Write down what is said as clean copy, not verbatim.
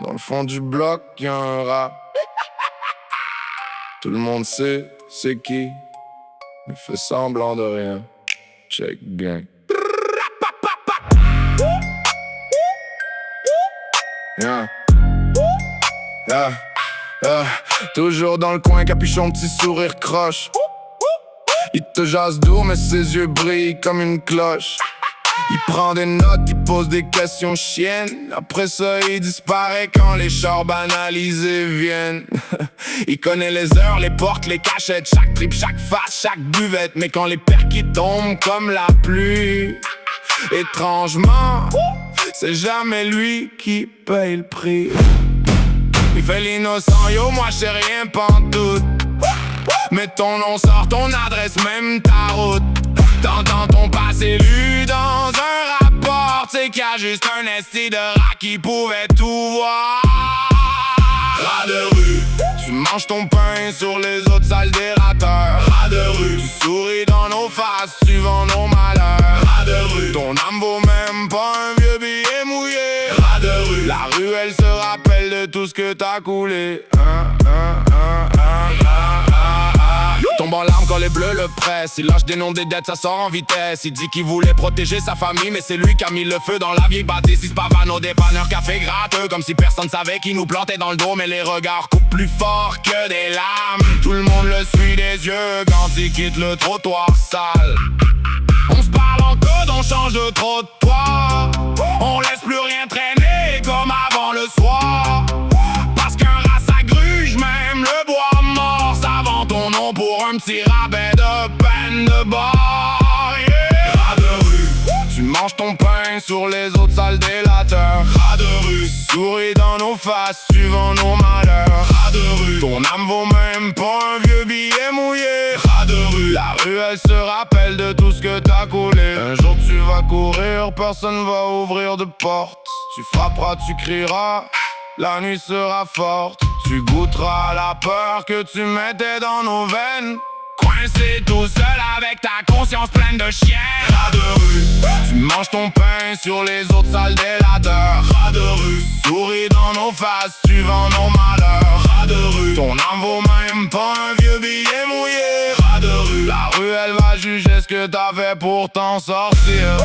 Dans le fond du bloc, y'a un rat. Tout le monde sait c'est qui, mais fait semblant de rien. Check bien. Yeah. Yeah. Yeah. Toujours dans le coin, capuchon, petit sourire croche. Il te jase doux, mais ses yeux brillent comme une cloche. Il prend des notes, il pose des questions chiennes. Après ça, il disparaît quand les chars banalisés viennent. Il connaît les heures, les portes, les cachettes, chaque trip, chaque face, chaque buvette. Mais quand les perquis tombent comme la pluie, étrangement, c'est jamais lui qui paye le prix. Il fait l'innocent, yo, moi j'sais rien pantoute. Mais ton nom sort, ton adresse, même ta route. T'entends ton passé lu dans un rapport. T'sais qu'il y a juste un esti de rat qui pouvait tout voir. Rat de rue, tu manges ton pain sur les autres salles des rateurs. Rat de rue, tu souris dans nos faces, suivant nos malheurs. Rat de rue, ton âme vaut même pas un vieux billet mouillé. Rat de rue, la rue elle se rappelle de tout ce que t'as coulé. Tombe en larmes quand les bleus le pressent. Il lâche des noms des dettes, ça sort en vitesse. Il dit qu'il voulait protéger sa famille, mais c'est lui qui a mis le feu dans la vieille bâtisse. Il se pavane au dépanneur, café gratteux, comme si personne savait qu'il nous plantait dans le dos. Mais les regards coupent plus fort que des lames. Tout le monde le suit des yeux quand il quitte le trottoir sale. On se parle en code, on change de trottoir. On laisse plus rien traîner comme avant le soir. Parce qu'un rat ça gruge, même le bois mort. Ça vend ton nom pour un petit rabais de peine de bord. Yeah. Rat de rue, tu manges ton pain sur les autres sales délateurs. Rat de rue, souris dans nos faces, suivant nos malheurs. Rat de rue, ton âme vaut même pas un vieux billet mouillé. Rat de rue, la rue elle se rappelle de tout ce que t'as coulé. Un jour tu vas courir, personne va ouvrir de porte. Tu frapperas, tu crieras, la nuit sera forte. Tu goûteras la peur que tu mettais dans nos veines. Coincé tout seul avec ta conscience pleine de chien. Rat de rue, tu manges ton pain sur les autres sales délateurs. Rat de rue, souris dans nos faces, suivant nos malheurs. Rat de rue, ton âme vaut même pas un vieux billet mouillé. Rat de rue, la rue elle va juger ce que t'as fait pour t'en sortir.